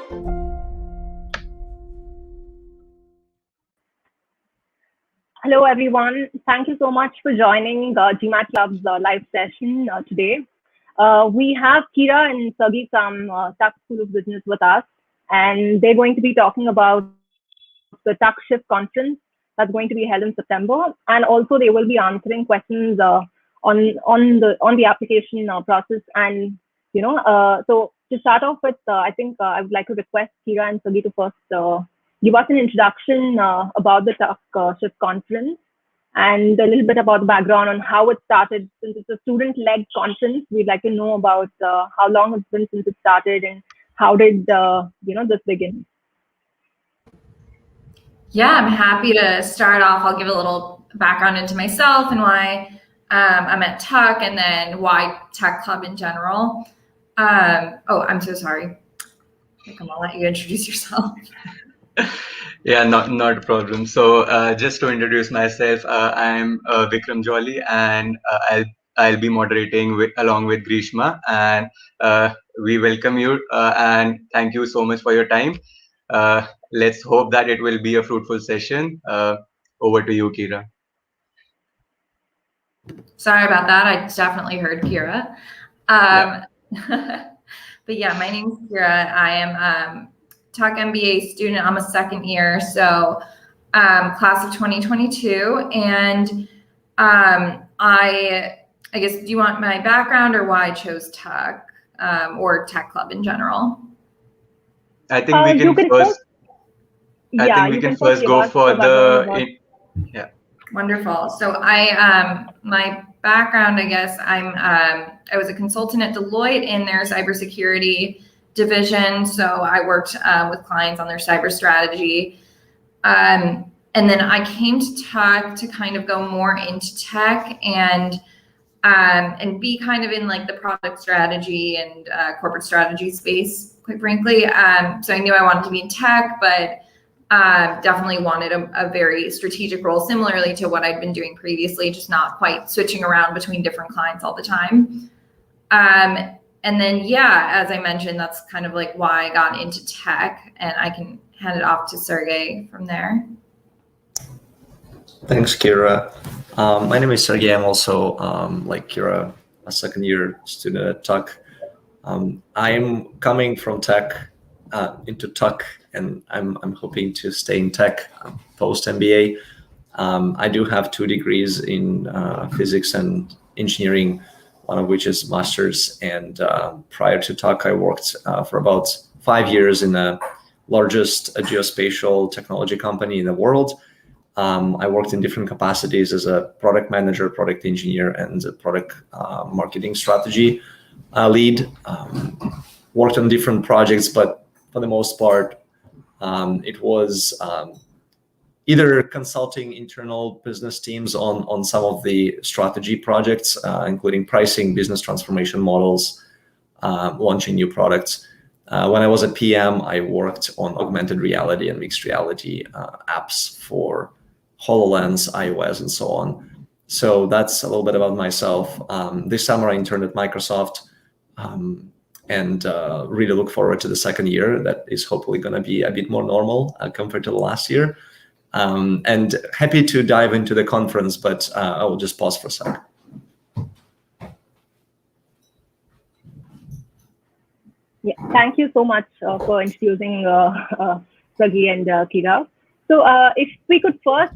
Hello, everyone. Thank you so much for joining GMAT Club's live session today. We have Kira and Sergey from Tuck School of Business with us, and they're going to be talking about the Tuck Shift Conference that's going to be held in September, and also they will be answering questions on the application process. And so to start off with, I think I would like to request Kira and Sergey to first give us an introduction about the Tuck Shift Conference and a little bit about the background on how it started. Since it's a student-led conference, we'd like to know about how long it's been since it started and how did this begin. Yeah, I'm happy to start off. I'll give a little background into myself and why I'm at Tuck, and then why Tech Club in general. Oh, I'm so sorry. I think I'm gonna let you introduce yourself. Yeah, not a problem. So just to introduce myself, I'm Vikram Jolly, and I'll be moderating along with Grishma, and we welcome you and thank you so much for your time. Let's hope that it will be a fruitful session. Over to you, Kira. Sorry about that. I definitely heard Kira. Yeah. But yeah, my name is Kira. I am Tuck MBA student. I'm a second year, so class of 2022. And I guess, do you want my background or why I chose Tuck or Tech Club in general? I think we can first. I think we can first go for the. Yeah. Wonderful. So my background, I guess, I was a consultant at Deloitte in their cybersecurity division. So I worked with clients on their cyber strategy. And then I came to Tuck to kind of go more into tech and be kind of in like the product strategy and corporate strategy space, quite frankly. So I knew I wanted to be in tech, but definitely wanted a very strategic role, similarly to what I'd been doing previously, just not quite switching around between different clients all the time. And then, yeah, as I mentioned, that's kind of like why I got into tech, and I can hand it off to Sergey from there. Thanks, Kira. My name is Sergey. I'm also, like Kira, a second-year student at Tuck. I'm coming from tech into Tuck, and I'm hoping to stay in tech post MBA. I do have 2 degrees in physics and engineering, one of which is master's. And prior to Tuck, I worked for about 5 years in the largest geospatial technology company in the world. I worked in different capacities as a product manager, product engineer, and a product marketing strategy lead. Worked on different projects, but for the most part, it was either consulting internal business teams on some of the strategy projects, including pricing, business transformation models, launching new products. When I was at PM, I worked on augmented reality and mixed reality apps for HoloLens, iOS, and so on. So that's a little bit about myself. This summer, I interned at Microsoft, and really look forward to the second year. That is hopefully going to be a bit more normal compared to the last year. And happy to dive into the conference, but I will just pause for a sec. Yeah, thank you so much for introducing Sergey and Kira. So if we could first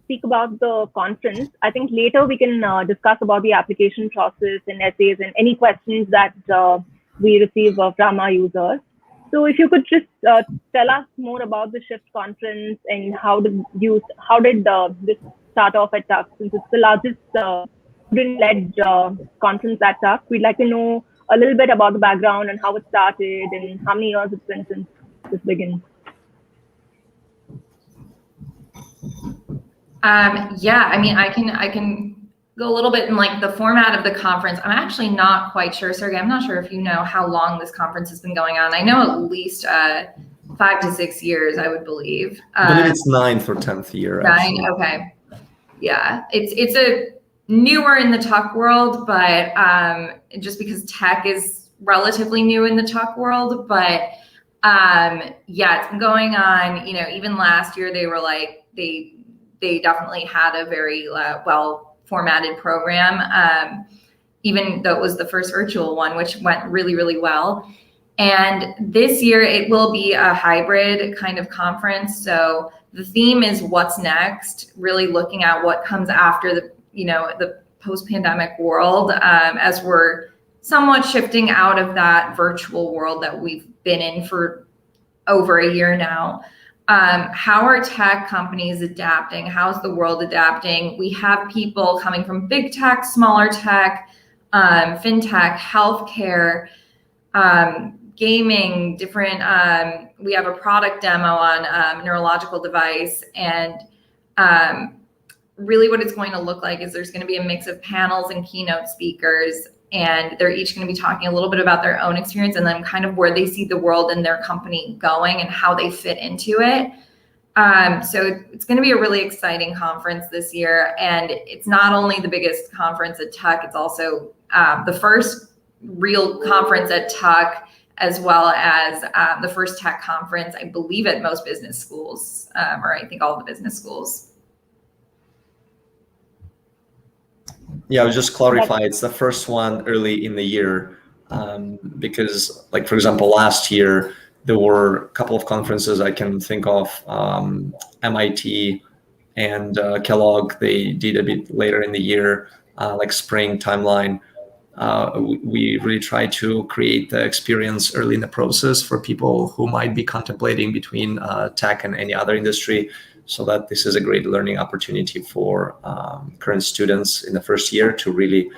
speak about the conference, I think later we can discuss about the application process and essays and any questions that we receive from our users. So if you could just tell us more about the Shift conference and how did this start off at Tuck? Since it's the largest student-led conference at Tuck, we'd like to know a little bit about the background and how it started and how many years it's been since this began. Yeah, I mean, I can go a little bit in like the format of the conference. I'm actually not quite sure, Sergey. I'm not sure if you know how long this conference has been going on. I know at least 5 to 6 years, I would believe. I believe it's 9th or 10th year. 9, actually. okay. Yeah, it's a newer in the Tuck world, but just because tech is relatively new in the Tuck world, but Yeah, it's been going on, even last year they were like, they definitely had a very well formatted program, even though it was the first virtual one, which went really, really well. And this year it will be a hybrid kind of conference. So the theme is what's next, really looking at what comes after the post-pandemic world, as we're somewhat shifting out of that virtual world that we've been in for over a year now. How are tech companies adapting? How's the world adapting? We have people coming from big tech, smaller tech, fintech, healthcare, gaming, different, we have a product demo on a neurological device. And really what it's going to look like is there's going to be a mix of panels and keynote speakers, and they're each going to be talking a little bit about their own experience and then kind of where they see the world and their company going and how they fit into it. So it's going to be a really exciting conference this year. And it's not only the biggest conference at Tuck, it's also the first real conference at Tuck, as well as the first tech conference, I believe, at most business schools, or I think all the business schools. Yeah, I would just clarify, it's the first one early in the year, because, like, for example, last year, there were a couple of conferences I can think of, MIT and Kellogg, they did a bit later in the year, like spring timeline. We really try to create the experience early in the process for people who might be contemplating between tech and any other industry, so that this is a great learning opportunity for current students in the first year to really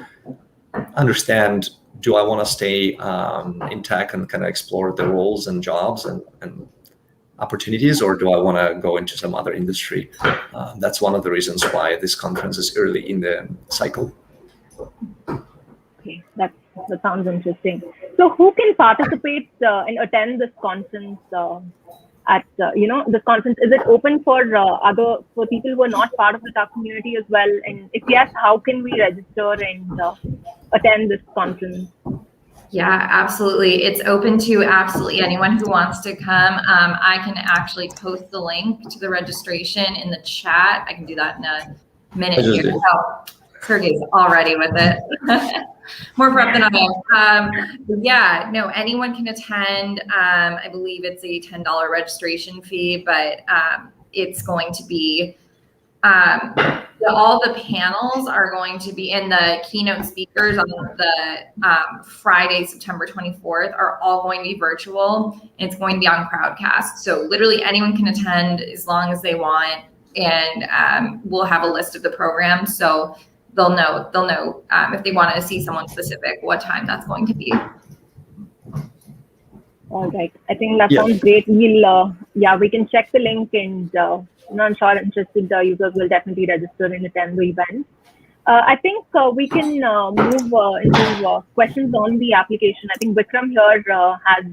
understand, do I want to stay in tech and kind of explore the roles and jobs and opportunities, or do I want to go into some other industry? That's one of the reasons why this conference is early in the cycle. Okay, that sounds interesting. So who can participate and attend this conference this conference? Is it open for people who are not part of the Tuck community as well? And if yes, how can we register and attend this conference? Yeah, absolutely. It's open to absolutely anyone who wants to come. I can actually post the link to the registration in the chat. I can do that in a minute here. Oh, Sergey's already with it. More prep than I am. Yeah, no, anyone can attend. I believe it's a $10 registration fee, but it's going to be, all the panels are going to be, and the keynote speakers on the Friday, September 24th are all going to be virtual. And it's going to be on Crowdcast. So literally anyone can attend as long as they want. And we'll have a list of the programs. So they'll know if they want to see someone specific, what time that's going to be. All right. I think that sounds great. We'll, we can check the link, and I'm sure interested users will definitely register and attend the event. I think we can move into questions on the application. I think Vikram here has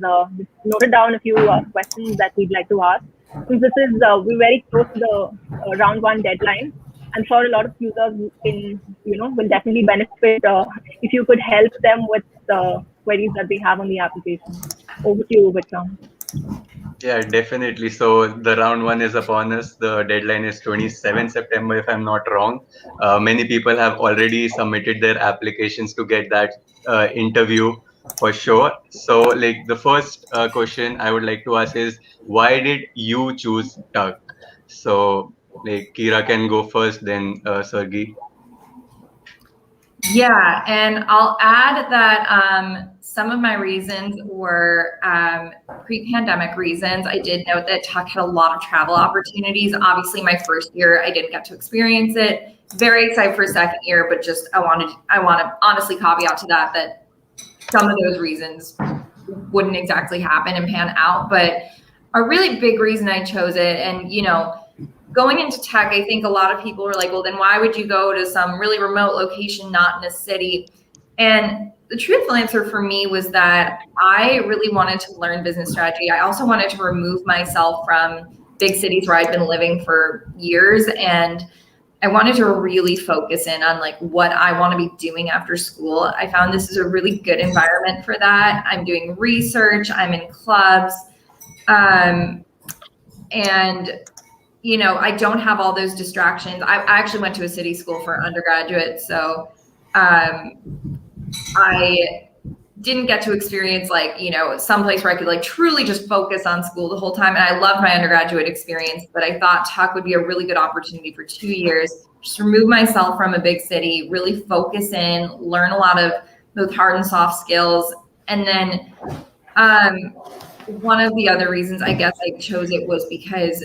noted down a few questions that we'd like to ask. Since this is, we're very close to the round one deadline, I'm sure a lot of users will definitely benefit if you could help them with the queries that they have on the application. Over to you, Vikram. Yeah, definitely. So the round one is upon us. The deadline is 27 September, if I'm not wrong. Many people have already submitted their applications to get that interview for sure. So like the first question I would like to ask is, why did you choose Tuck? So like Kira can go first, then Sergey. Yeah, and I'll add that some of my reasons were pre-pandemic reasons. I did note that Tuck had a lot of travel opportunities. Obviously, my first year, I didn't get to experience it. Very excited for second year, but just I want to honestly caveat to that some of those reasons wouldn't exactly happen and pan out. But a really big reason I chose it, and going into tech, I think a lot of people were like, well, then why would you go to some really remote location, not in a city? And the truthful answer for me was that I really wanted to learn business strategy. I also wanted to remove myself from big cities where I'd been living for years. And I wanted to really focus in on like what I want to be doing after school. I found this is a really good environment for that. I'm doing research, I'm in clubs. And you know, I don't have all those distractions. I actually went to a city school for undergraduate, so I didn't get to experience like, you know, someplace where I could like truly just focus on school the whole time. And I loved my undergraduate experience, but I thought Tuck would be a really good opportunity for 2 years, just remove myself from a big city, really focus in, learn a lot of both hard and soft skills. And then one of the other reasons I guess I chose it was because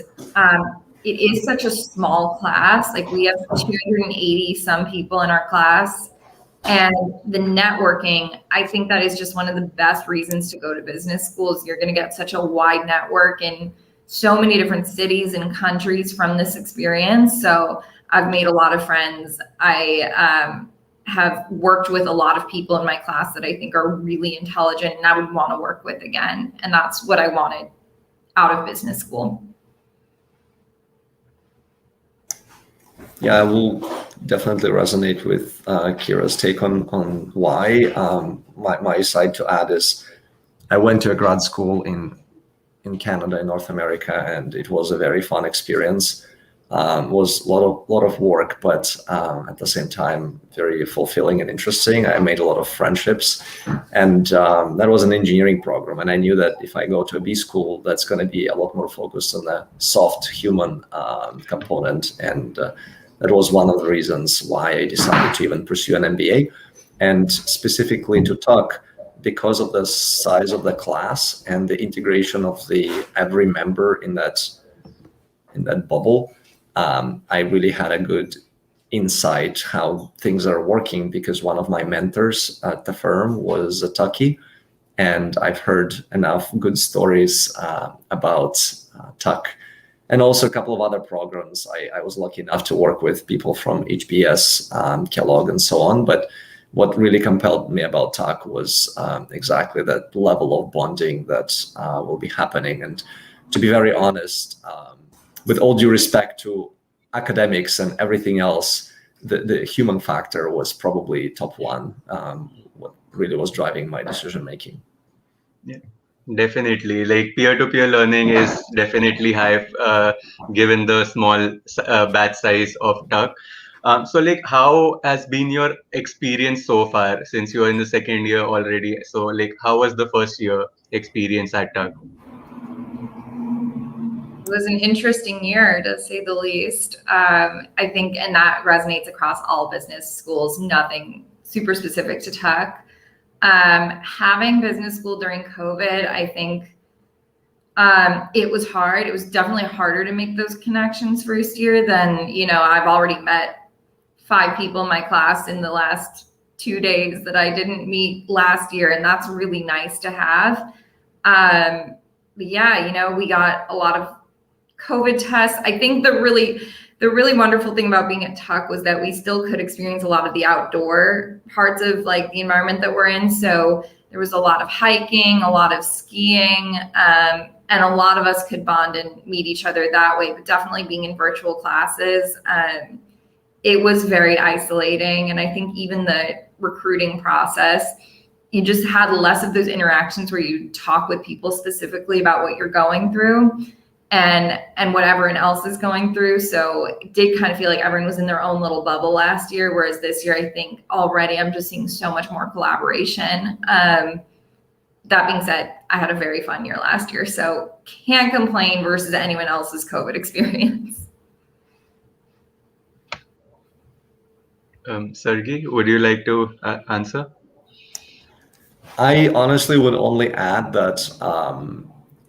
it is such a small class. Like we have 280 some people in our class, and the networking, I think that is just one of the best reasons to go to business schools. You're going to get such a wide network in so many different cities and countries from this experience. So I've made a lot of friends. I have worked with a lot of people in my class that I think are really intelligent and I would want to work with again. And that's what I wanted out of business school. Yeah, I will definitely resonate with Kira's take on why. My side to add is I went to a grad school in Canada, in North America, and it was a very fun experience. Was a lot of work, but at the same time very fulfilling and interesting. I made a lot of friendships, and that was an engineering program. And I knew that if I go to a B school, that's going to be a lot more focused on the soft human component. And that was one of the reasons why I decided to even pursue an MBA, and specifically to Tuck, because of the size of the class and the integration of every member in that bubble. I really had a good insight how things are working, because one of my mentors at the firm was a Tucky, and I've heard enough good stories about Tuck, and also a couple of other programs. I was lucky enough to work with people from HBS, Kellogg, and so on. But what really compelled me about Tuck was exactly that level of bonding that will be happening. And to be very honest, with all due respect to academics and everything else, the human factor was probably top one, what really was driving my decision making. Yeah, definitely. Like peer-to-peer learning is definitely high, given the small batch size of Tuck. So like, how has been your experience so far since you're in the second year already? So like, how was the first year experience at Tuck? It was an interesting year, to say the least. I think, and that resonates across all business schools, nothing super specific to Tuck. Having business school during COVID, I think it was hard. It was definitely harder to make those connections first year than, you know, I've already met 5 people in my class in the last 2 days that I didn't meet last year. And that's really nice to have. But yeah, you know, we got a lot of COVID tests. I think the really wonderful thing about being at Tuck was that we still could experience a lot of the outdoor parts of like the environment that we're in. So there was a lot of hiking, a lot of skiing, and a lot of us could bond and meet each other that way. But definitely being in virtual classes, it was very isolating. And I think even the recruiting process, you just had less of those interactions where you talk with people specifically about what you're going through and what everyone else is going through. So it did kind of feel like everyone was in their own little bubble last year, whereas this year, I think already I'm just seeing so much more collaboration. That being said, I had a very fun year last year, so can't complain versus anyone else's COVID experience. Sergey, would you like to answer? I honestly would only add that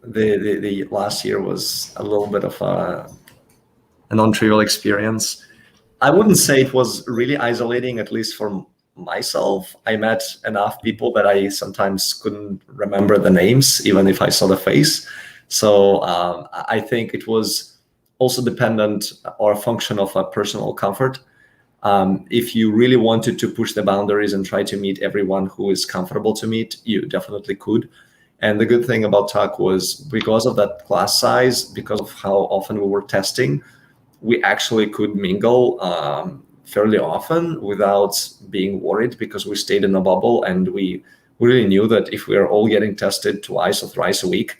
the last year was a little bit of a non-trivial experience. I wouldn't say it was really isolating, at least for myself. I met enough people that I sometimes couldn't remember the names, even if I saw the face. So I think it was also dependent or a function of a personal comfort. If you really wanted to push the boundaries and try to meet everyone who is comfortable to meet, you definitely could. And the good thing about Tuck was, because of that class size, because of how often we were testing, we actually could mingle fairly often without being worried, because we stayed in a bubble, and we really knew that if we are all getting tested twice or thrice a week,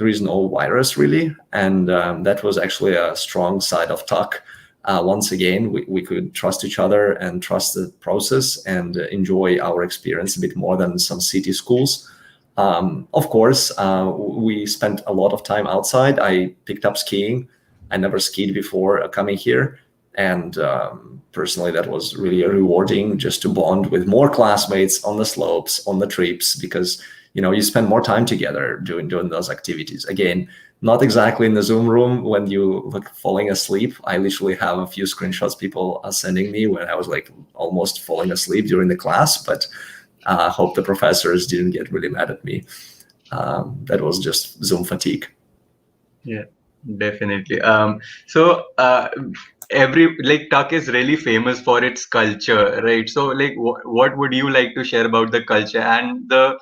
there is no virus really, and that was actually a strong side of Tuck. Once again, we could trust each other and trust the process and enjoy our experience a bit more than some city schools. Of course, we spent a lot of time outside. I picked up skiing. I never skied before coming here. And personally, that was really rewarding, just to bond with more classmates on the slopes, on the trips, because you spend more time together doing those activities. Again, not exactly in the Zoom room when you look falling asleep. I literally have a few screenshots people are sending me when I was like almost falling asleep during the class, but I hope the professors didn't get really mad at me. That was just Zoom fatigue. Yeah, definitely. So Tuck is really famous for its culture, right? So what would you like to share about the culture and the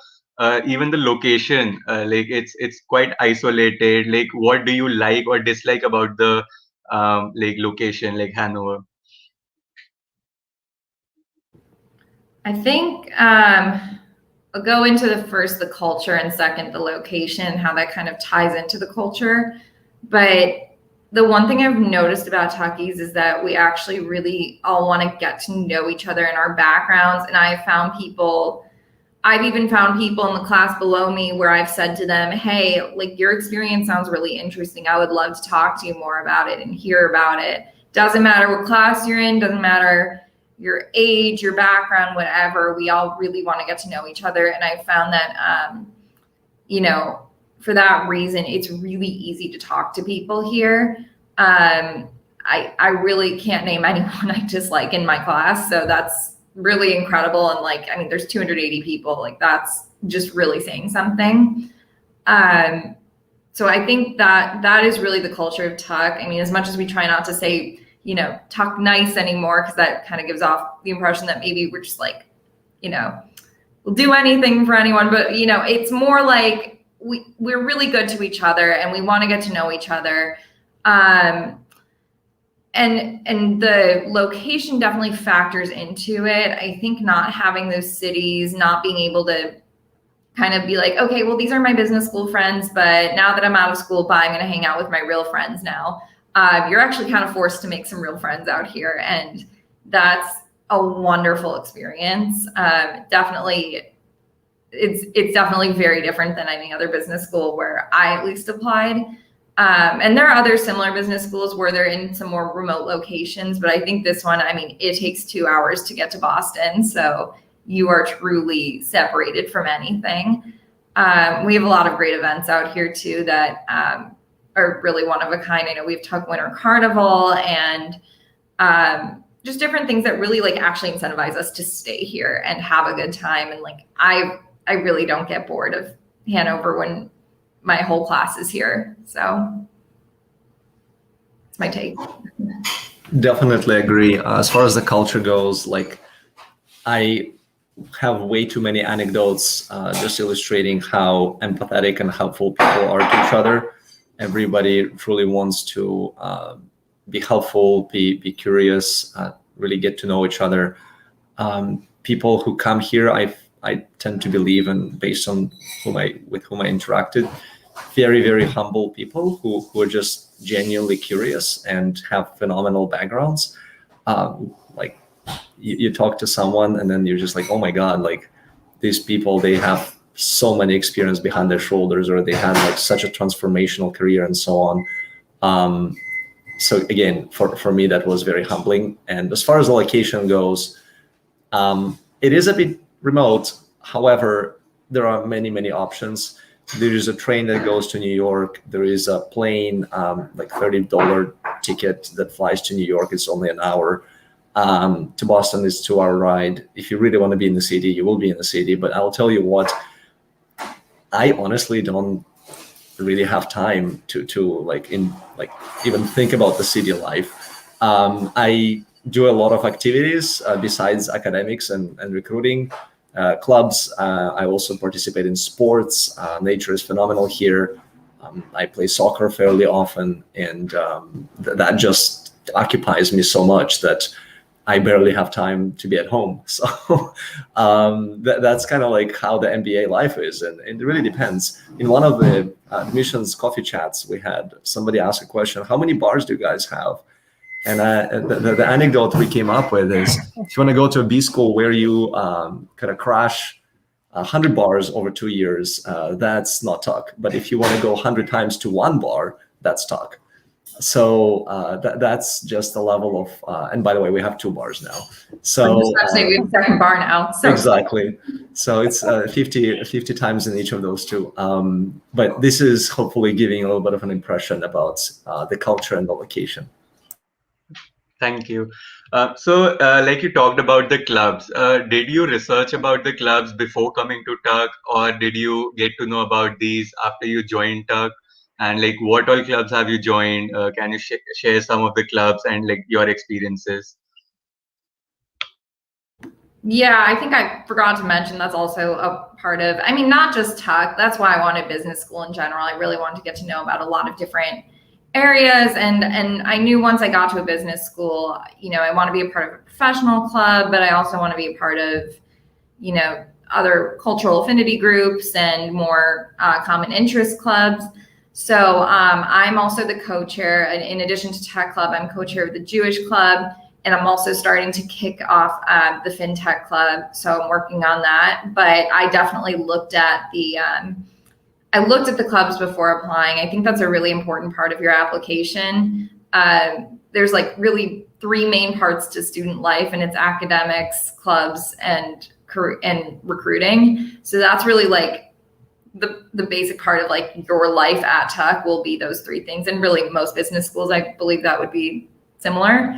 even the location? It's quite isolated. What do you like or dislike about the location, like Hanover? I think I'll go into the culture, and second, the location, how that kind of ties into the culture. But the one thing I've noticed about Tuckies is that we actually really all want to get to know each other and our backgrounds. And I've even found people in the class below me where I've said to them, hey, your experience sounds really interesting. I would love to talk to you more about it and hear about it. Doesn't matter what class you're in, doesn't matter your age, your background, whatever. We all really want to get to know each other. And I found that, for that reason, it's really easy to talk to people here. I really can't name anyone I dislike in my class. So that's really incredible. And there's 280 people. That's just really saying something. So I think that is really the culture of Tuck. As much as we try not to say, Tuck nice anymore, because that kind of gives off the impression that maybe we're just we'll do anything for anyone. But, it's more like we're really good to each other and we want to get to know each other. And the location definitely factors into it. I think not having those cities, not being able to kind of be like, okay, well, these are my business school friends, but now that I'm out of school, I'm going to hang out with my real friends now. You're actually kind of forced to make some real friends out here. And that's a wonderful experience. It's definitely very different than any other business school where I at least applied. And there are other similar business schools where they're in some more remote locations, but I think this one, it takes 2 hours to get to Boston. So you are truly separated from anything. We have a lot of great events out here too that are really one of a kind. I know we have Tuck Winter Carnival and just different things that really actually incentivize us to stay here and have a good time. And I really don't get bored of Hanover when my whole class is here. So it's my take. Definitely agree. As far as the culture goes, I have way too many anecdotes just illustrating how empathetic and helpful people are to each other. Everybody truly wants to be helpful, be curious, really get to know each other. People who come here, I tend to believe, and based on with whom I interacted, very, very humble people who are just genuinely curious and have phenomenal backgrounds. You talk to someone and then you're just like, oh my God, these people, they have so many experience behind their shoulders, or they had such a transformational career and so on. So again, for me, that was very humbling. And as far as the location goes, it is a bit remote. However, there are many, many options. There is a train that goes to New York. There is a plane, $30 ticket that flies to New York. It's only an hour. To Boston is 2-hour ride. If you really want to be in the city, you will be in the city. But I'll tell you what, I honestly don't really have time to even think about the city life. I do a lot of activities besides academics and recruiting. Clubs. I also participate in sports. Nature is phenomenal here. I play soccer fairly often, and that just occupies me so much that I barely have time to be at home. So that's kind of like how the MBA life is. And it really depends. In one of the admissions coffee chats we had, somebody asked a question, how many bars do you guys have? And the anecdote we came up with is, if you want to go to a B school where you kind of crash 100 bars over 2 years, that's not Tuck. But if you want to go 100 times to one bar, that's Tuck. So that's just the level of, and by the way, we have 2 bars now. So we have a second bar now. So. Exactly. So it's 50 times in each of those 2. But this is hopefully giving a little bit of an impression about the culture and the location. Thank you. So like you talked about the clubs, did you research about the clubs before coming to Tuck, or did you get to know about these after you joined Tuck? And like, what all clubs have you joined? Can you share some of the clubs and like your experiences? Yeah, I think I forgot to mention that's also a part of, I mean, not just Tuck. That's why I wanted business school in general. I really wanted to get to know about a lot of different areas. And I knew once I got to a business school, you know, I want to be a part of a professional club, but I also want to be a part of, you know, other cultural affinity groups and more common interest clubs. So I'm also the co-chair, and in addition to Tech Club, I'm co-chair of the Jewish Club, and I'm also starting to kick off the FinTech Club. So I'm working on that, but I definitely looked at the clubs before applying. I think that's a really important part of your application. There's like really 3 main parts to student life, and it's academics, clubs, and recruiting. So that's really like the basic part of like your life at Tuck will be those 3 things. And really most business schools, I believe that would be similar.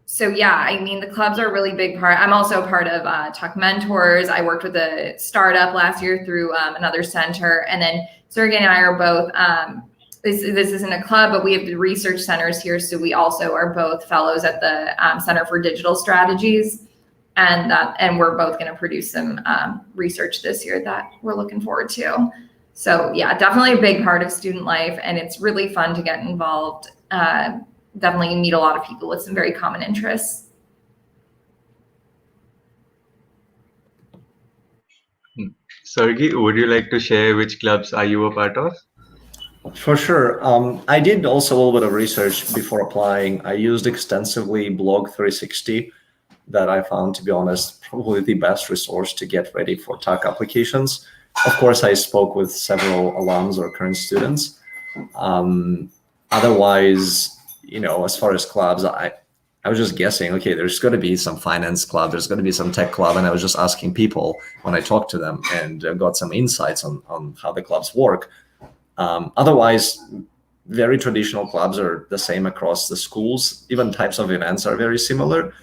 So yeah, I mean, the clubs are a really big part. I'm also a part of Tuck Mentors. I worked with a startup last year through another center. And then Sergey and I are both, this isn't a club, but we have the research centers here. So we also are both fellows at the Center for Digital Strategies. And we're both going to produce some research this year that we're looking forward to. So yeah, definitely a big part of student life. And it's really fun to get involved. Definitely meet a lot of people with some very common interests. Sergey, would you like to share which clubs are you a part of? For sure. I did also a little bit of research before applying. I used extensively Blog 360, that I found, to be honest, probably the best resource to get ready for Tuck applications. Of course, I spoke with several alums or current students. Otherwise, you know, as far as clubs, I was just guessing, okay, there's going to be some finance club, there's going to be some tech club. And I was just asking people when I talked to them, and got some insights on how the clubs work. Otherwise, very traditional clubs are the same across the schools. Even types of events are very similar.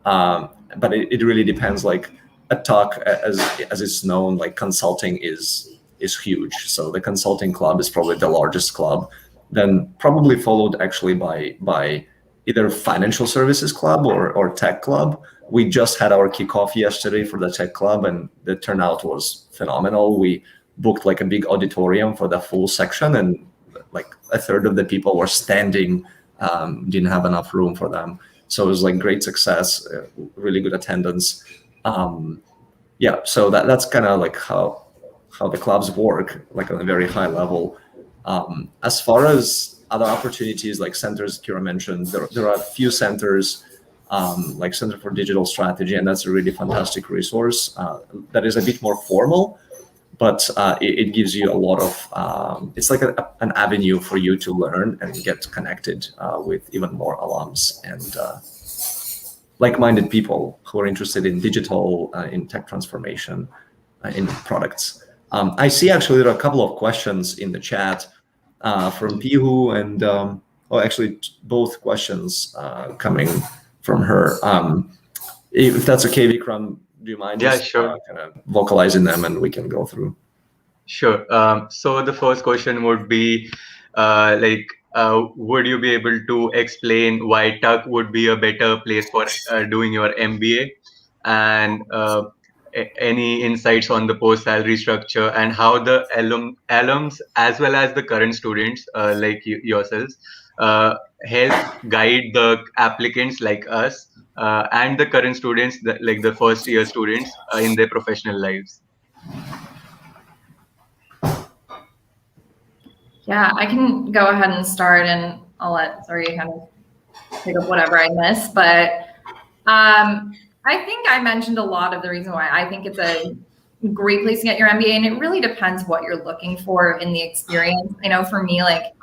But it really depends. Like at Tuck, as it's known, like consulting is huge. So the consulting club is probably the largest club, then probably followed actually by either financial services club or tech club. We just had our kickoff yesterday for the tech club, and the turnout was phenomenal. We booked like a big auditorium for the full section, and like a third of the people were standing, didn't have enough room for them. So it was like great success, really good attendance. Yeah, so that's kind of like how the clubs work, like on a very high level. As far as other opportunities like centers Kira mentioned, there are a few centers, like Center for Digital Strategy, and that's a really fantastic resource that is a bit more formal, but it gives you a lot of, it's like an avenue for you to learn and get connected with even more alums and like-minded people who are interested in digital, in tech transformation, in products. I see actually there are a couple of questions in the chat from Pihu and, actually both questions coming from her. If that's okay, Vikram, do you mind just sure. kind of vocalizing them and we can go through? Sure. So the first question would be would you be able to explain why Tuck would be a better place for doing your MBA, and any insights on the post-salary structure and how the alums as well as the current students like yourselves help guide the applicants like us and the current students, like the first year students, in their professional lives? Yeah, I can go ahead and start, and I'll let Sergey kind of pick up whatever I miss. But I think I mentioned a lot of the reason why I think it's a great place to get your MBA, and it really depends what you're looking for in the experience. I know for me, like,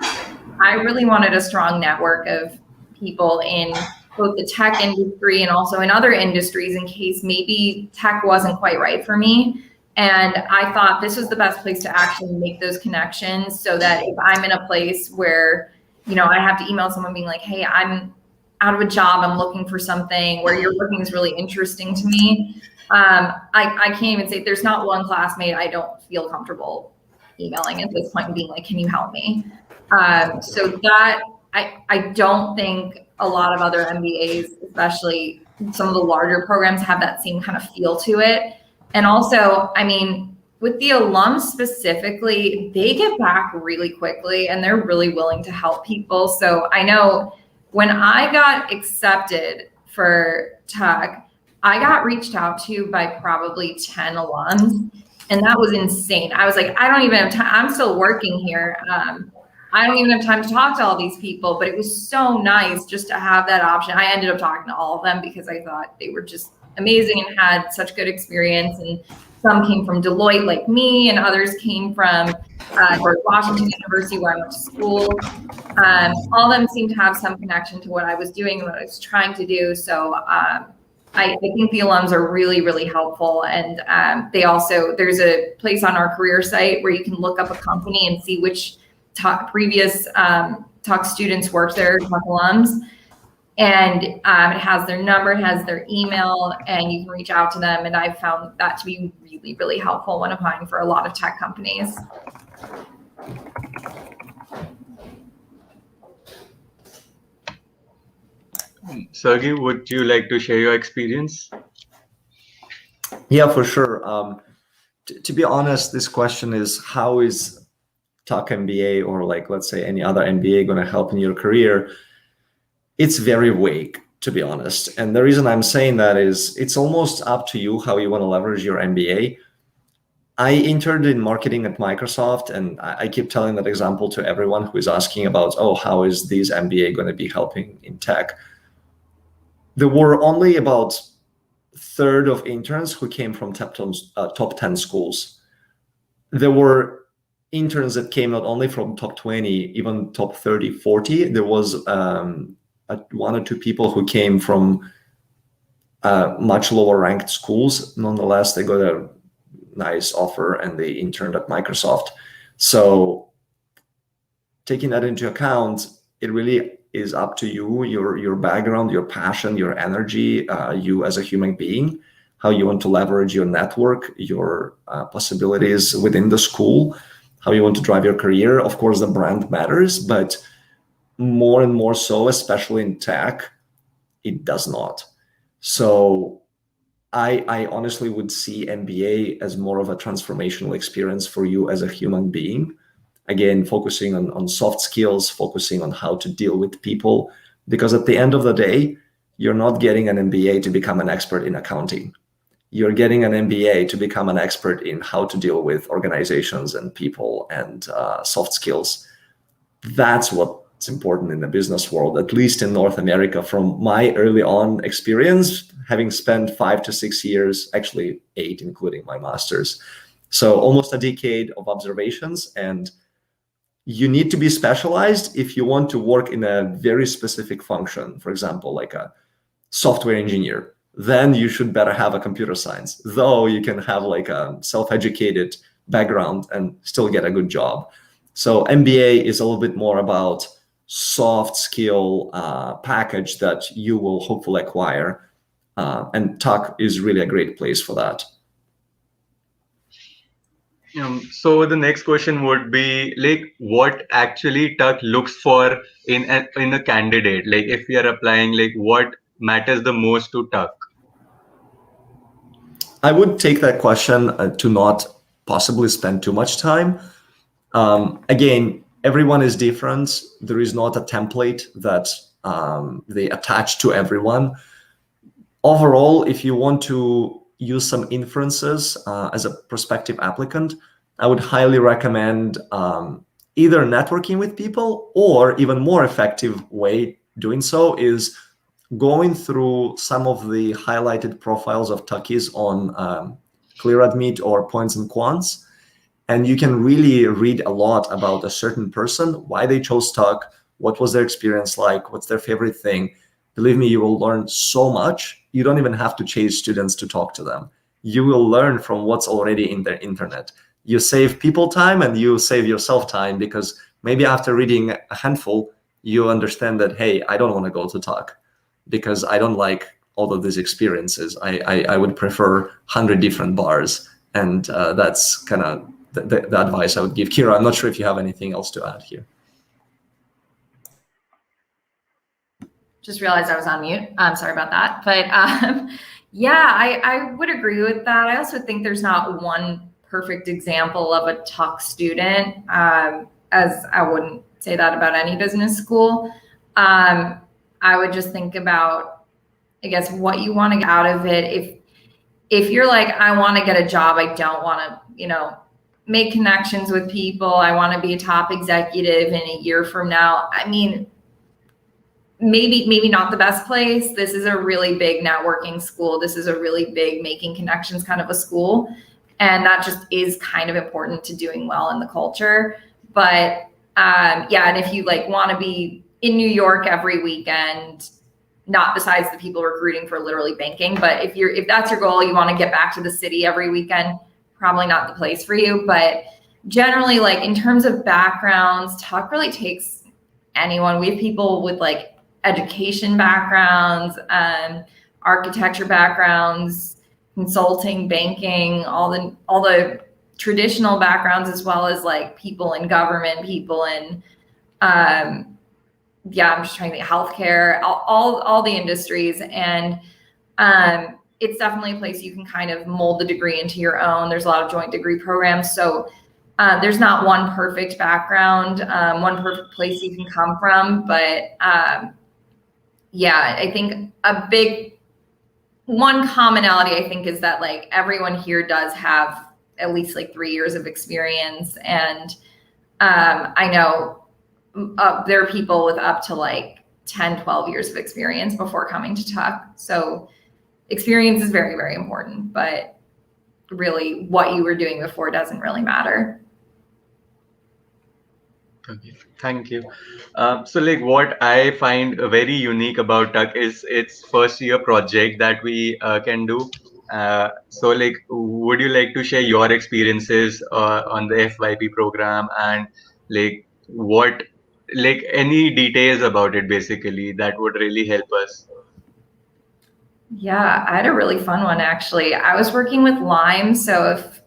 I really wanted a strong network of people in both the tech industry and also in other industries in case maybe tech wasn't quite right for me. And I thought this was the best place to actually make those connections, so that if I'm in a place where, you know, I have to email someone being like, hey, I'm out of a job, I'm looking for something, where you're looking is really interesting to me. I can't even say there's not one classmate I don't feel comfortable emailing at this point and being like, can you help me? So that I don't think a lot of other MBAs, especially some of the larger programs, have that same kind of feel to it. And also, I mean, with the alums specifically, they get back really quickly and they're really willing to help people. So I know when I got accepted for Tuck, I got reached out to by probably 10 alums, and that was insane. I was like, I don't even have time. I'm still working here. I don't even have time to talk to all these people, but it was so nice just to have that option. I ended up talking to all of them because I thought they were just amazing and had such good experience. And some came from Deloitte like me, and others came from George Washington University, where I went to school. All of them seemed to have some connection to what I was doing and what I was trying to do. So I think the alums are really, really helpful. And they also, there's a place on our career site where you can look up a company and see which previous Tuck students worked there, Tuck alums. And it has their number, it has their email, and you can reach out to them. And I found that to be really, really helpful when applying for a lot of tech companies. Sergey, would you like to share your experience? Yeah, for sure. To be honest, this question is, how is Tuck MBA, or like, let's say any other MBA, going to help in your career? It's very vague, to be honest. And the reason I'm saying that is it's almost up to you how you want to leverage your MBA. I interned in marketing at Microsoft, and I keep telling that example to everyone who is asking about, oh, how is this MBA going to be helping in tech? There were only about a third of interns who came from top 10 schools. There were interns that came not only from top 20, even top 30, 40. There was one or two people who came from much lower ranked schools. Nonetheless, they got a nice offer and they interned at Microsoft. So taking that into account, it really is up to you, your background, your passion, your energy, you as a human being, how you want to leverage your network, your possibilities within the school, how you want to drive your career. Of course, the brand matters, but more and more so, especially in tech, it does not. So I honestly would see MBA as more of a transformational experience for you as a human being. Again, focusing on soft skills, focusing on how to deal with people, because at the end of the day, you're not getting an MBA to become an expert in accounting. You're getting an MBA to become an expert in how to deal with organizations and people and soft skills. That's what's important in the business world, at least in North America. From my early on experience, having spent 5 to 6 years, actually 8, including my master's. So almost a decade of observations. And you need to be specialized if you want to work in a very specific function, for example, like a software engineer. Then you should better have a computer science, though you can have like a self-educated background and still get a good job. So MBA is a little bit more about soft skill package that you will hopefully acquire. And Tuck is really a great place for that. So the next question would be like, what actually Tuck looks for in a candidate? Like if we are applying, like what matters the most to Tuck? I would take that question to not possibly spend too much time. Again, everyone is different. There is not a template that they attach to everyone. Overall, if you want to use some inferences as a prospective applicant, I would highly recommend either networking with people, or even more effective way doing so is going through some of the highlighted profiles of Tuckies on ClearAdmit or Points and Quants. And you can really read a lot about a certain person, why they chose Tuck, what was their experience like, what's their favorite thing. Believe me, you will learn so much. You don't even have to chase students to talk to them. You will learn from what's already in their internet. You save people time and you save yourself time, because maybe after reading a handful, you understand that, hey, I don't want to go to Tuck because I don't like all of these experiences. I would prefer 100 different bars. And that's kind of the advice I would give. Kira, I'm not sure if you have anything else to add here. Just realized I was on mute. I'm sorry about that. But yeah, I would agree with that. I also think there's not one perfect example of a Tuck student, as I wouldn't say that about any business school. I would just think about, I guess, what you want to get out of it. If you're like, I want to get a job, I don't want to, make connections with people, I want to be a top executive in a year from now. I mean, maybe not the best place. This is a really big networking school. This is a really big making connections kind of a school. And that just is kind of important to doing well in the culture. But yeah, and if you want to be in New York every weekend, not besides the people recruiting for literally banking, but if that's your goal, you want to get back to the city every weekend, probably not the place for you. But generally, in terms of backgrounds, Tuck really takes anyone. We have people with education backgrounds, architecture backgrounds, consulting, banking, all the traditional backgrounds, as well as people in government, people in yeah, I'm just trying to think, healthcare, all the industries. And it's definitely a place you can kind of mold the degree into your own. There's a lot of joint degree programs. So there's not one perfect background, one perfect place you can come from. But yeah, I think a big one commonality, I think, is that everyone here does have at least 3 years of experience. And I know there are people with up to 10, 12 years of experience before coming to Tuck. So experience is very, very important, but really what you were doing before doesn't really matter. Okay, thank you. So what I find very unique about Tuck is its first year project that we can do. So would you like to share your experiences on the FYP program, and what any details about it basically that would really help us? Yeah, I had a really fun one, actually. I was working with Lime. So if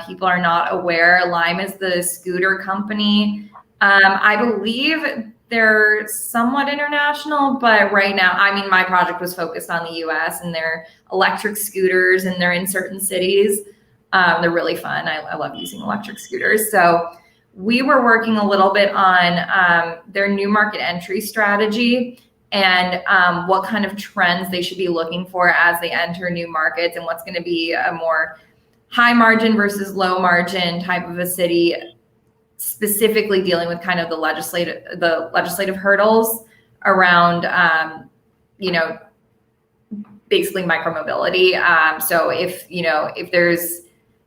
people are not aware, Lime is the scooter company. I believe they're somewhat international, but right now, I mean, my project was focused on the US, and they're electric scooters, and they're in certain cities. They're really fun. I love using electric scooters. So we were working a little bit on their new market entry strategy, and what kind of trends they should be looking for as they enter new markets, and what's going to be a more high margin versus low margin type of a city, specifically dealing with kind of the legislative hurdles around, basically micromobility. So if there's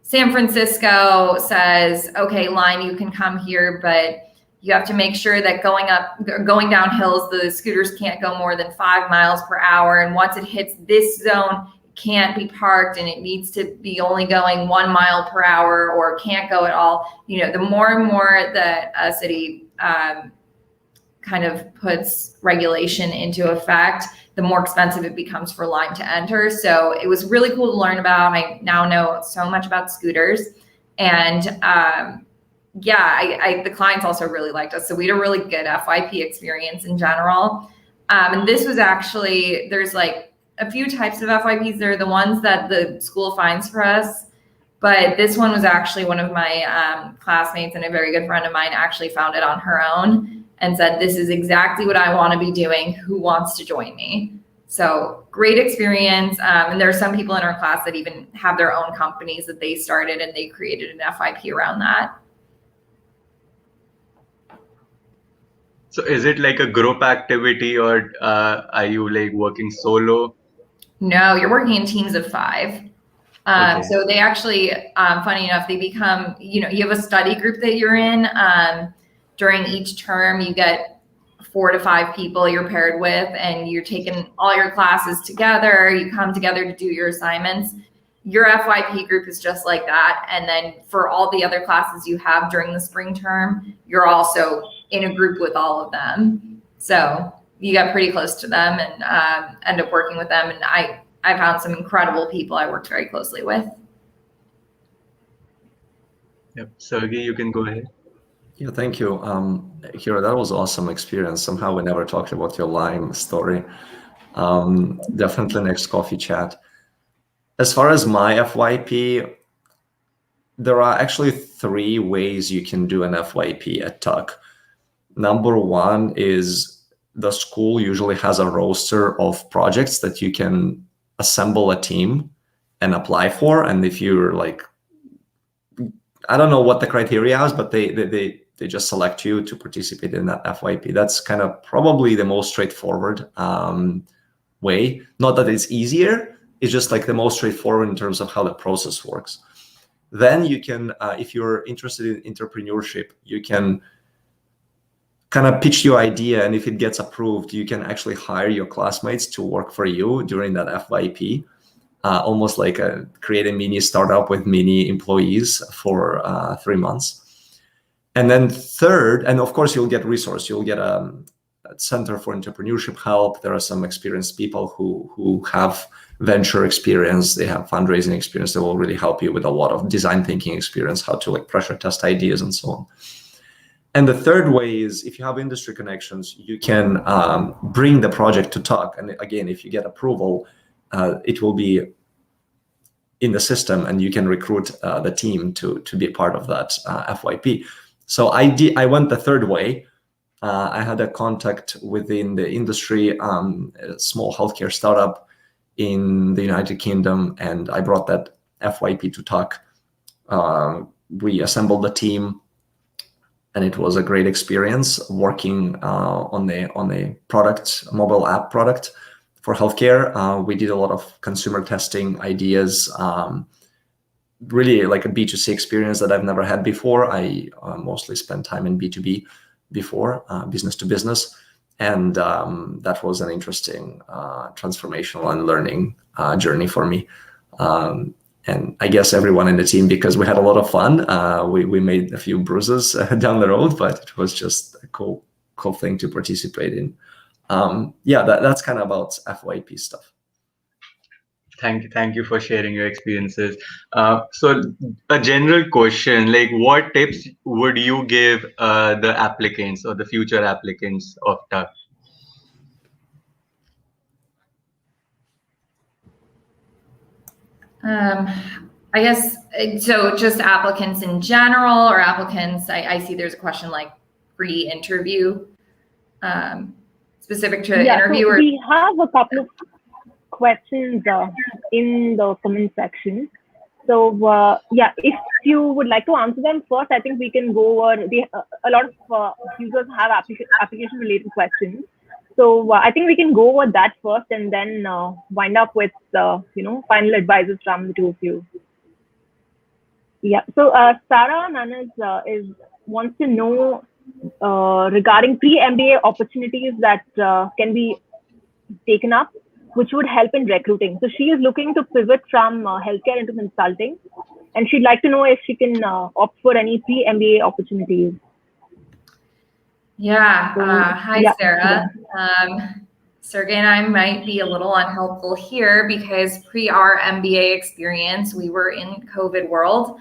San Francisco says, okay, Lime, you can come here, but you have to make sure that going down hills, the scooters can't go more than 5 miles per hour. And once it hits this zone, it can't be parked, and it needs to be only going 1 mile per hour, or can't go at all. The more and more that a city kind of puts regulation into effect, the more expensive it becomes for Lime to enter. So it was really cool to learn about. I now know so much about scooters. And yeah, the clients also really liked us. So we had a really good FYP experience in general. And this was actually, there's a few types of FYPs. They're the ones that the school finds for us. But this one was actually one of my classmates and a very good friend of mine actually found it on her own and said, this is exactly what I want to be doing. Who wants to join me? So great experience. And there are some people in our class that even have their own companies that they started and they created an FYP around that. So is it like a group activity, or are you like working solo? No, you're working in teams of 5. Okay. So they actually, funny enough, they become, you have a study group that you're in. During each term, you get 4 to 5 people you're paired with, and you're taking all your classes together. You come together to do your assignments. Your FYP group is just like that. And then for all the other classes you have during the spring term, you're also in a group with all of them. So you get pretty close to them and end up working with them. And I found some incredible people I worked very closely with. Yep. Sergey, you can go ahead. Yeah, thank you. Kira, that was awesome experience. Somehow we never talked about your Lime story. Definitely next coffee chat. As far as my FYP, there are actually 3 ways you can do an FYP at Tuck. Number 1 is the school usually has a roster of projects that you can assemble a team and apply for. And if you're like, I don't know what the criteria is, but they just select you to participate in that FYP. That's kind of probably the most straightforward way. Not that it's easier, it's just like the most straightforward in terms of how the process works. Then you can, if you're interested in entrepreneurship, you can kind of pitch your idea, and if it gets approved, you can actually hire your classmates to work for you during that FYP. Almost like create a mini startup with mini employees for 3 months. And then third, and of course you'll get resource, you'll get a Center for Entrepreneurship help. There are some experienced people who have venture experience, they have fundraising experience, that will really help you with a lot of design thinking experience, how to like pressure test ideas and so on. And the third way is if you have industry connections, you can bring the project to Tuck. And again, if you get approval, it will be in the system and you can recruit the team to be part of that FYP. So I went the third way. I had a contact within the industry, a small healthcare startup in the United Kingdom, and I brought that FYP to Tuck. We assembled the team, and it was a great experience working on a product, a mobile app product for healthcare. We did a lot of consumer testing ideas, really like a B2C experience that I've never had before. I mostly spent time in B2B before, business to business. And that was an interesting transformational and learning journey for me. And I guess everyone in the team, because we had a lot of fun. We made a few bruises down the road, but it was just a cool thing to participate in. Yeah, that's kind of about FYP stuff. Thank you for sharing your experiences. So a general question, like what tips would you give the applicants or the future applicants of Tuck? I guess, so just applicants in general, or applicants, I see there's a question like pre-interview, specific to interview. So we have a couple of questions in the comment section. So yeah, if you would like to answer them first, I think we can go over, a lot of users have application related questions. So I think we can go over that first and then wind up with final advices from the two of you. Yeah. So Sarah Nanas wants to know regarding pre-MBA opportunities that can be taken up, which would help in recruiting. So she is looking to pivot from healthcare into consulting, and she'd like to know if she can opt for any pre-MBA opportunities. Yeah. Hi, Sarah. Sergey and I might be a little unhelpful here because pre our MBA experience, we were in COVID world.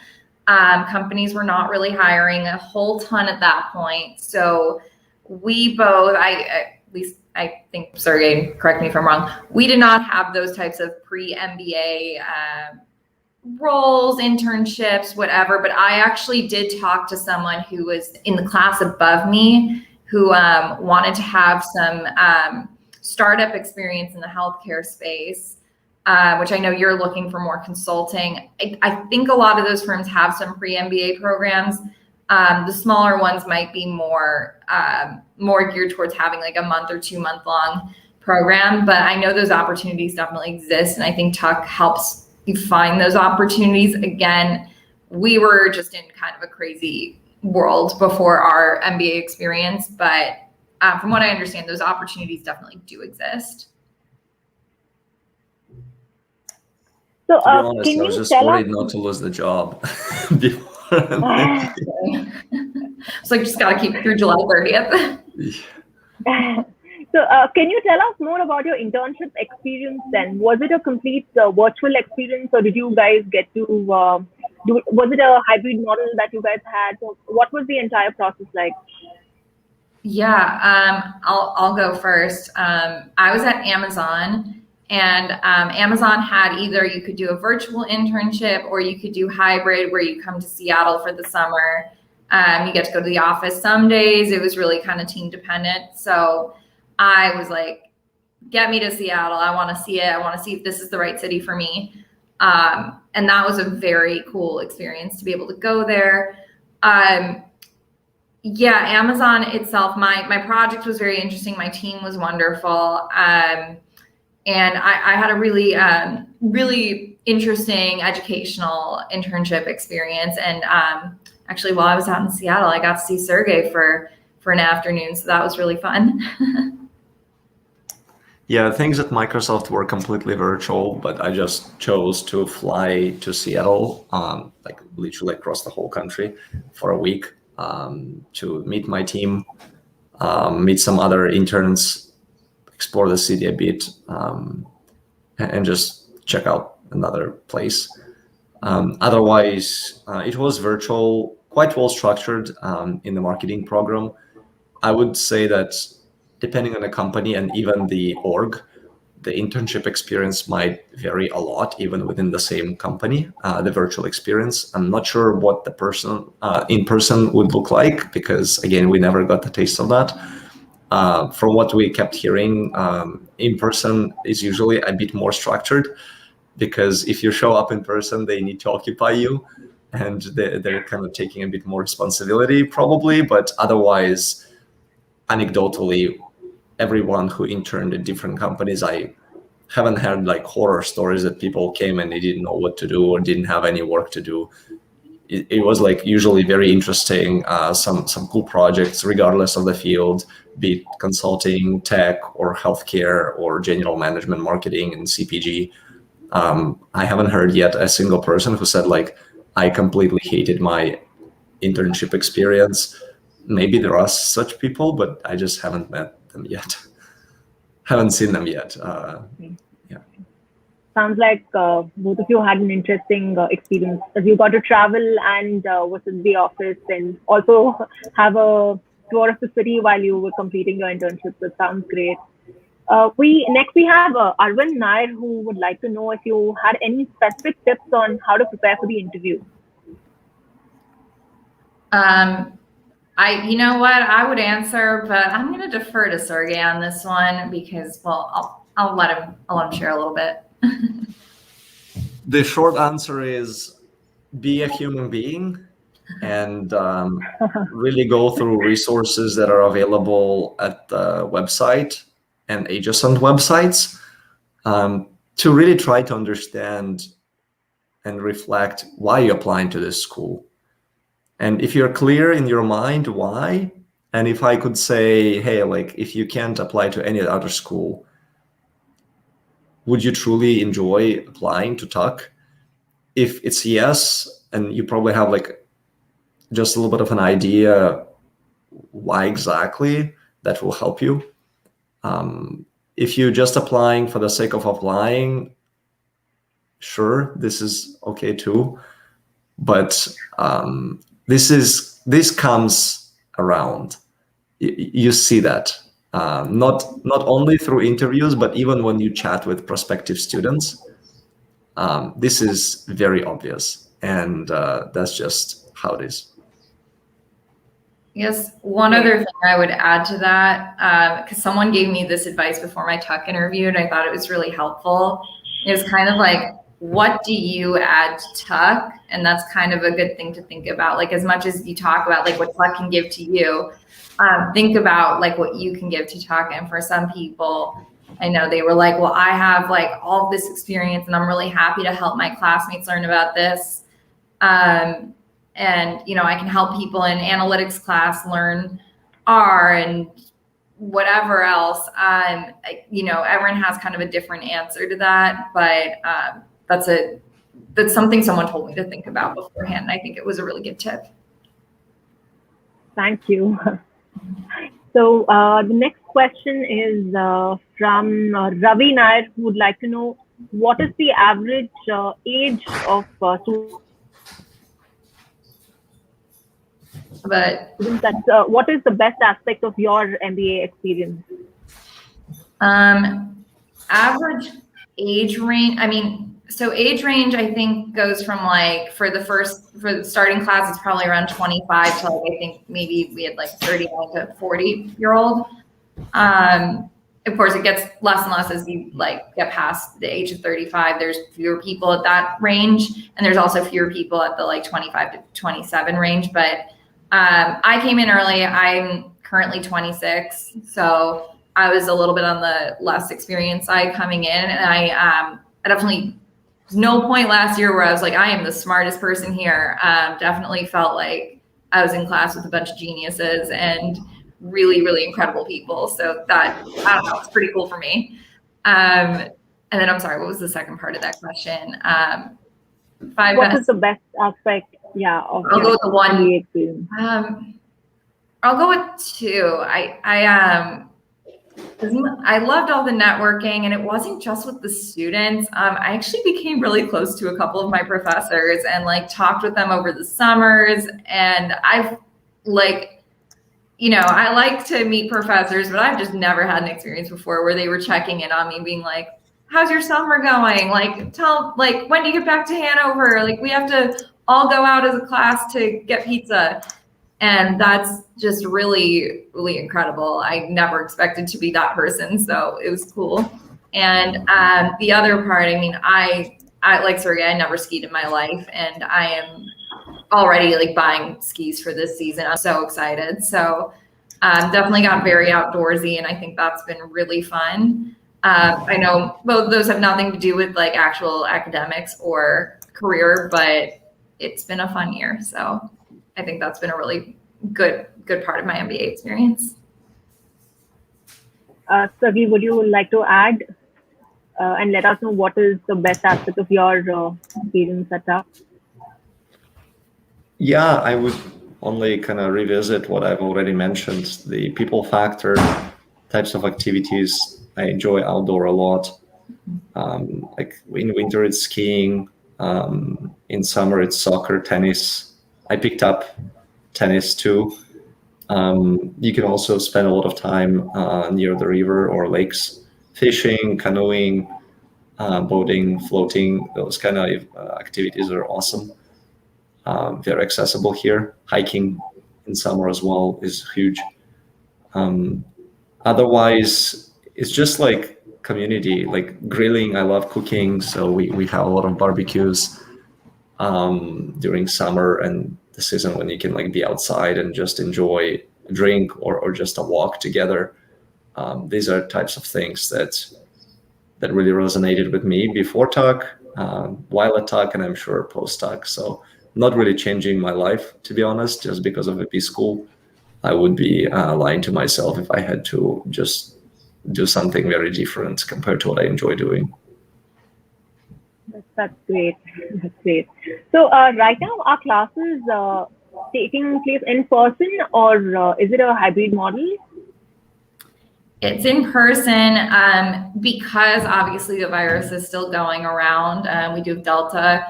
Companies were not really hiring a whole ton at that point. So we both, at least I think, Sergey, correct me if I'm wrong, we did not have those types of pre-MBA roles, internships, whatever. But I actually did talk to someone who was in the class above me who wanted to have some startup experience in the healthcare space, which I know you're looking for more consulting. I think a lot of those firms have some pre-MBA programs. The smaller ones might be more geared towards having like a month or 2 month long program, but I know those opportunities definitely exist. And I think Tuck helps you find those opportunities. Again, we were just in kind of a crazy world before our MBA experience, but from what I understand, those opportunities definitely do exist. So, To be honest, can I was you just tell worried us? not to lose the job before. So just got to keep it through July 30th. So, can you tell us more about your internship experience then? Was it a complete virtual experience, or did you guys get to was it a hybrid model that you guys had? So what was the entire process like? Yeah, I'll go first. I was at Amazon, and Amazon had either you could do a virtual internship or you could do hybrid, where you come to Seattle for the summer. You get to go to the office some days. It was really kind of team dependent. So I was like, get me to Seattle. I want to see it. I want to see if this is the right city for me. And that was a very cool experience to be able to go there. Yeah, Amazon itself, my project was very interesting. My team was wonderful. And I had a really, really interesting educational internship experience. And actually, while I was out in Seattle, I got to see Sergey for an afternoon. So that was really fun. Yeah, things at Microsoft were completely virtual, but I just chose to fly to Seattle, like literally across the whole country for a week, to meet my team, meet some other interns, explore the city a bit, and just check out another place. Otherwise, it was virtual, quite well structured in the marketing program. I would say that depending on the company and even the org, the internship experience might vary a lot, even within the same company, the virtual experience. I'm not sure what the person in person would look like, because again, we never got the taste of that. From what we kept hearing, in person is usually a bit more structured, because if you show up in person, they need to occupy you, and they're kind of taking a bit more responsibility probably. But otherwise, anecdotally, everyone who interned at different companies, I haven't had like horror stories that people came and they didn't know what to do or didn't have any work to do. It was like usually very interesting, some cool projects regardless of the field, be it consulting, tech, or healthcare, or general management, marketing, and CPG. I haven't heard yet a single person who said like, I completely hated my internship experience. Maybe there are such people, but I just haven't met them yet. Haven't seen them yet. Yeah. Sounds like both of you had an interesting experience, as you got to travel and was in the office, and also have a tour of the city while you were completing your internship. So it sounds great. We have Arvind Nair, who would like to know if you had any specific tips on how to prepare for the interview. You know what, I would answer, but I'm going to defer to Sergey on this one because, well, I'll let him share a little bit. The short answer is be a human being and really go through resources that are available at the website and adjacent websites to really try to understand and reflect why you're applying to this school. And if you're clear in your mind why, and if I could say, hey, like if you can't apply to any other school, would you truly enjoy applying to Tuck? If it's yes, and you probably have like just a little bit of an idea why exactly, that will help you. If you're just applying for the sake of applying, sure, this is okay too. But this comes around. You see that not only through interviews, but even when you chat with prospective students. This is very obvious, and that's just how it is. Yes, one other thing I would add to that, because someone gave me this advice before my Tuck interview, and I thought it was really helpful. It was kind of like, what do you add to Tuck? And that's kind of a good thing to think about. Like, as much as you talk about like what Tuck can give to you, think about like what you can give to Tuck. And for some people, I know they were like, well, I have like all of this experience and I'm really happy to help my classmates learn about this. And, you know, I can help people in analytics class learn R and whatever else. You know, everyone has kind of a different answer to that, but that's something someone told me to think about beforehand. And I think it was a really good tip. Thank you. So the next question is from Ravi Nair, who would like to know, what is the average age of students? But what is the best aspect of your MBA experience? Average age range, I mean, so age range, I think goes from like, for the starting class, it's probably around 25 to like, I think maybe we had like 39 to 40-year-old. Of course, it gets less and less as you like get past the age of 35. There's fewer people at that range, and there's also fewer people at the like 25 to 27 range. But I came in early. I'm currently 26, so I was a little bit on the less experienced side coming in, and I definitely, there's no point last year where I was like, I am the smartest person here. Definitely felt like I was in class with a bunch of geniuses and really, really incredible people. So that, I don't know, it's pretty cool for me. And then I'm sorry, what was the second part of that question? What is the best aspect? Yeah, I'll go with the one. MBA experience. I'll go with two. I loved all the networking, and it wasn't just with the students. I actually became really close to a couple of my professors and like talked with them over the summers. And I've like, you know, I like to meet professors, but I've just never had an experience before where they were checking in on me being like, how's your summer going? Like, when do you get back to Hanover? Like, we have to all go out as a class to get pizza. And that's just really, really incredible. I never expected to be that person, so it was cool. And the other part, I mean, I like Sergey, I never skied in my life, and I am already like buying skis for this season. I'm so excited. So definitely got very outdoorsy, and I think that's been really fun. I know both of those have nothing to do with like actual academics or career, but it's been a fun year. So I think that's been a really good part of my MBA experience. Sergey, would you like to add and let us know what is the best aspect of your experience at Tuck? Yeah, I would only kind of revisit what I've already mentioned, the people factor, types of activities. I enjoy outdoor a lot. Like in winter, it's skiing. In summer, it's soccer, tennis. I picked up tennis too. You can also spend a lot of time near the river or lakes, fishing, canoeing, boating, floating. Those kind of activities are awesome. They're accessible here. Hiking in summer as well is huge. Otherwise, it's just like community, like grilling. I love cooking, so we have a lot of barbecues during summer and the season when you can like be outside and just enjoy a drink or just a walk together. These are types of things that really resonated with me before Tuck, while at Tuck, and I'm sure post Tuck. So not really changing my life, to be honest, just because of a BSchool. I would be lying to myself if I had to just do something very different compared to what I enjoy doing. That's great. That's great. So right now, are classes taking place in person, or is it a hybrid model? It's in person because obviously the virus is still going around. We do have Delta.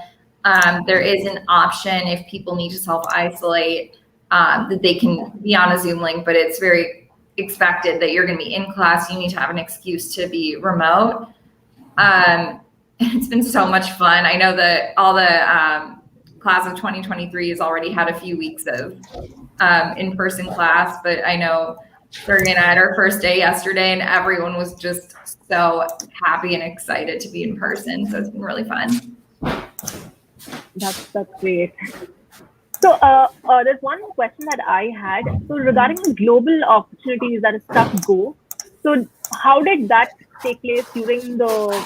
There is an option if people need to self-isolate that they can be on a Zoom link, but it's very expected that you're going to be in class. You need to have an excuse to be remote. It's been so much fun. I know that all the class of 2023 has already had a few weeks of in-person class, but I know Sergey and I had our first day yesterday, and everyone was just so happy and excited to be in person. So it's been really fun. That's great. So there's one question that I had. So regarding the global opportunities that is Tuck Go, so how did that take place during the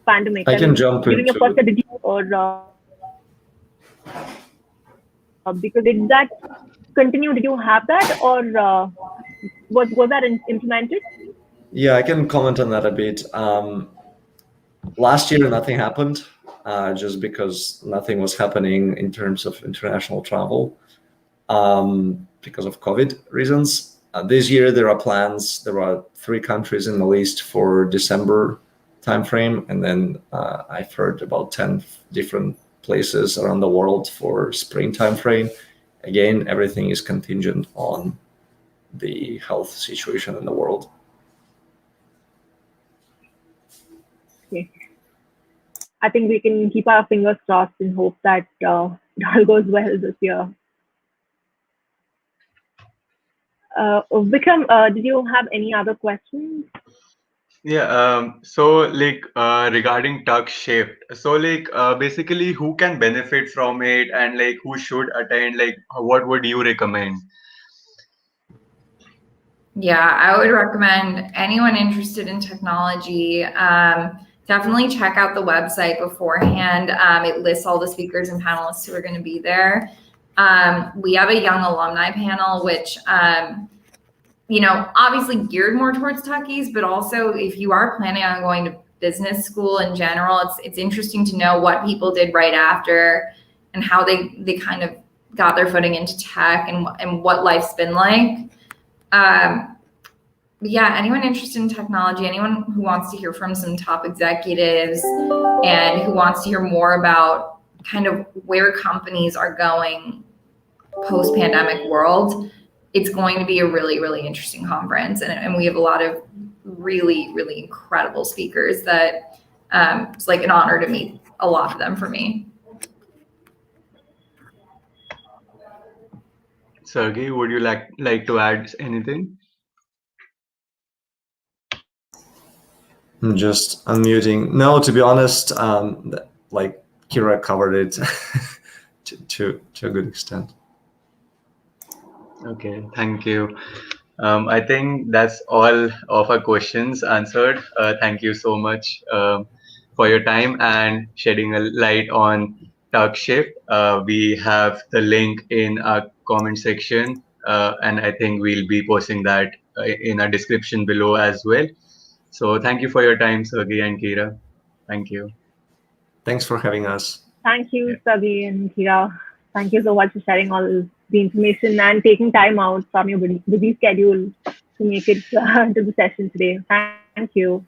pandemic? I can jump during your first into. year, did you or because did that continue? Did you have that, or was that implemented? Yeah, I can comment on that a bit. Last year, nothing happened, just because nothing was happening in terms of international travel because of COVID reasons. This year, there are plans. There are 3 countries in the list for December timeframe, and then I've heard about 10 different places around the world for spring timeframe. Again, everything is contingent on the health situation in the world. Okay. I think we can keep our fingers crossed and hope that it all goes well this year. Vikram, did you have any other questions? Yeah, so like regarding Tuck Shift, so like basically who can benefit from it and like who should attend, like what would you recommend? Yeah, I would recommend anyone interested in technology, definitely check out the website beforehand. It lists all the speakers and panelists who are going to be there. We have a young alumni panel, which, obviously geared more towards Tuckies, but also if you are planning on going to business school in general, it's interesting to know what people did right after and how they kind of got their footing into tech and what life's been like. Yeah, anyone interested in technology, anyone who wants to hear from some top executives and who wants to hear more about kind of where companies are going post-pandemic world, it's going to be a really, really interesting conference. And we have a lot of really, really incredible speakers that it's like an honor to meet a lot of them for me. Sergey, would you like to add anything? I'm just unmuting. No, to be honest, like Kira covered it to a good extent. Okay, thank you. I think that's all of our questions answered. Thank you so much for your time and shedding a light on Tuck Shift. We have the link in our comment section, and I think we'll be posting that in our description below as well. So thank you for your time, Sergey and Kira. Thank you. Thanks for having us. Thank you, Sergey and Kira. Thank you so much for sharing all the information and taking time out from your busy schedule to make it to the session today. Thank you.